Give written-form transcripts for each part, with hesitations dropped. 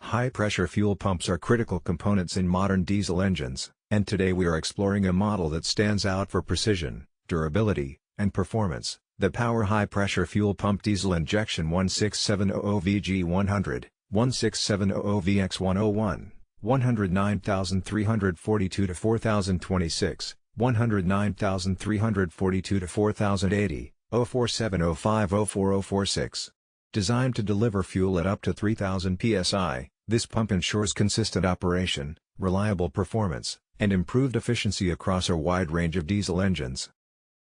High-pressure fuel pumps are critical components in modern diesel engines, and today we are exploring a model that stands out for precision, durability, and performance, the Power High-Pressure Fuel Pump Diesel Injection 16700VG100, 16700VX101, 109342-4026, 109342-4080, 0470504046. Designed to deliver fuel at up to 3000 psi, this pump ensures consistent operation, reliable performance, and improved efficiency across a wide range of diesel engines.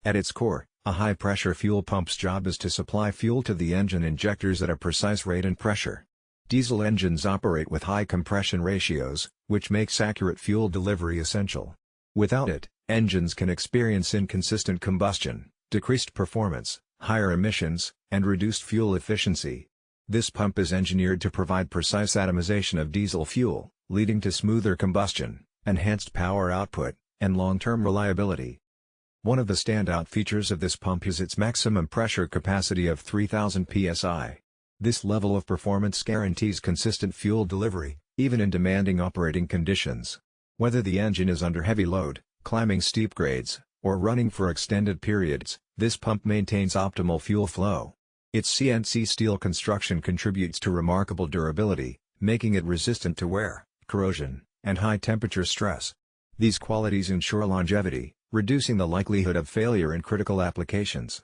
At its core, a high-pressure fuel pump's job is to supply fuel to the engine injectors at a precise rate and pressure. Diesel engines operate with high compression ratios, which makes accurate fuel delivery essential. Without it, engines can experience inconsistent combustion, decreased performance, higher emissions, and reduced fuel efficiency. This pump is engineered to provide precise atomization of diesel fuel, leading to smoother combustion, enhanced power output, and long-term reliability. One of the standout features of this pump is its maximum pressure capacity of 3000 psi. This level of performance guarantees consistent fuel delivery, even in demanding operating conditions. Whether the engine is under heavy load, climbing steep grades, or running for extended periods, this pump maintains optimal fuel flow. Its CNC steel construction contributes to remarkable durability, making it resistant to wear, corrosion, and high-temperature stress. These qualities ensure longevity, reducing the likelihood of failure in critical applications.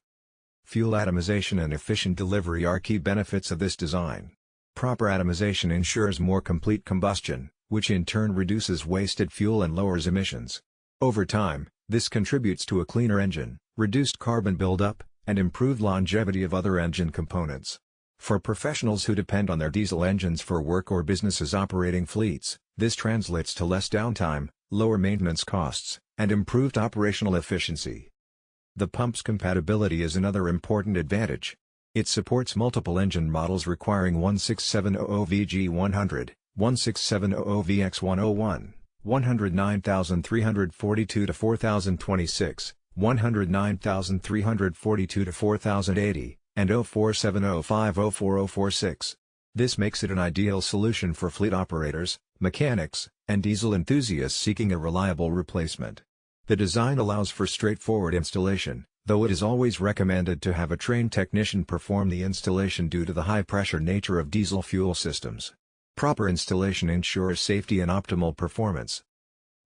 Fuel atomization and efficient delivery are key benefits of this design. Proper atomization ensures more complete combustion, which in turn reduces wasted fuel and lowers emissions. Over time, this contributes to a cleaner engine, reduced carbon buildup, and improved longevity of other engine components. For professionals who depend on their diesel engines for work or businesses operating fleets, this translates to less downtime, lower maintenance costs, and improved operational efficiency. The pump's compatibility is another important advantage. It supports multiple engine models requiring 16700VG100, 16700VX101, 109342-4026, 109342-4080, and 0470504046. This makes it an ideal solution for fleet operators, mechanics, and diesel enthusiasts seeking a reliable replacement. The design allows for straightforward installation, though it is always recommended to have a trained technician perform the installation due to the high-pressure nature of diesel fuel systems. Proper installation ensures safety and optimal performance.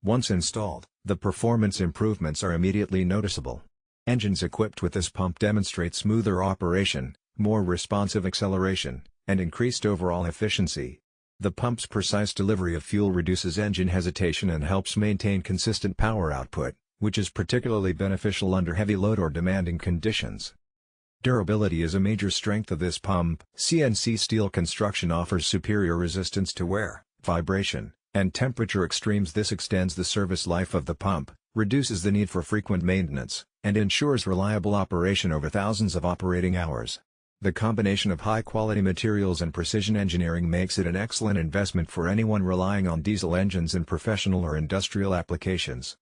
Once installed, the performance improvements are immediately noticeable. Engines equipped with this pump demonstrate smoother operation, more responsive acceleration, and increased overall efficiency. The pump's precise delivery of fuel reduces engine hesitation and helps maintain consistent power output, which is particularly beneficial under heavy load or demanding conditions. Durability is a major strength of this pump. CNC steel construction offers superior resistance to wear, vibration, and temperature extremes. This extends the service life of the pump, reduces the need for frequent maintenance, and ensures reliable operation over thousands of operating hours. The combination of high-quality materials and precision engineering makes it an excellent investment for anyone relying on diesel engines in professional or industrial applications.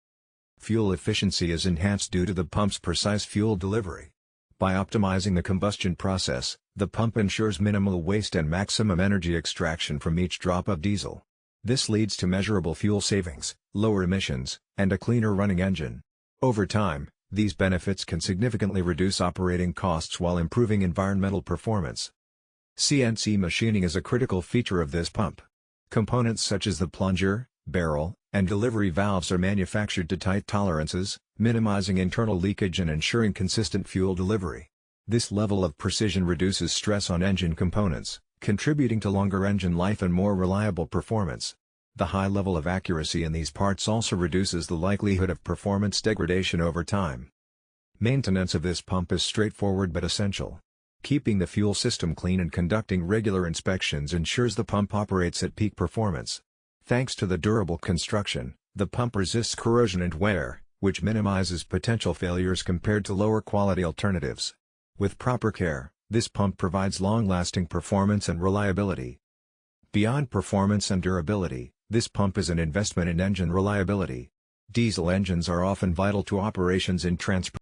Fuel efficiency is enhanced due to the pump's precise fuel delivery. By optimizing the combustion process, the pump ensures minimal waste and maximum energy extraction from each drop of diesel. This leads to measurable fuel savings, lower emissions, and a cleaner running engine. Over time, these benefits can significantly reduce operating costs while improving environmental performance. CNC machining is a critical feature of this pump. Components such as the plunger, barrel, and delivery valves are manufactured to tight tolerances, minimizing internal leakage and ensuring consistent fuel delivery. This level of precision reduces stress on engine components, contributing to longer engine life and more reliable performance. The high level of accuracy in these parts also reduces the likelihood of performance degradation over time. Maintenance of this pump is straightforward but essential. Keeping the fuel system clean and conducting regular inspections ensures the pump operates at peak performance. Thanks to the durable construction, the pump resists corrosion and wear, which minimizes potential failures compared to lower quality alternatives. With proper care, this pump provides long-lasting performance and reliability. Beyond performance and durability, this pump is an investment in engine reliability. Diesel engines are often vital to operations in transport.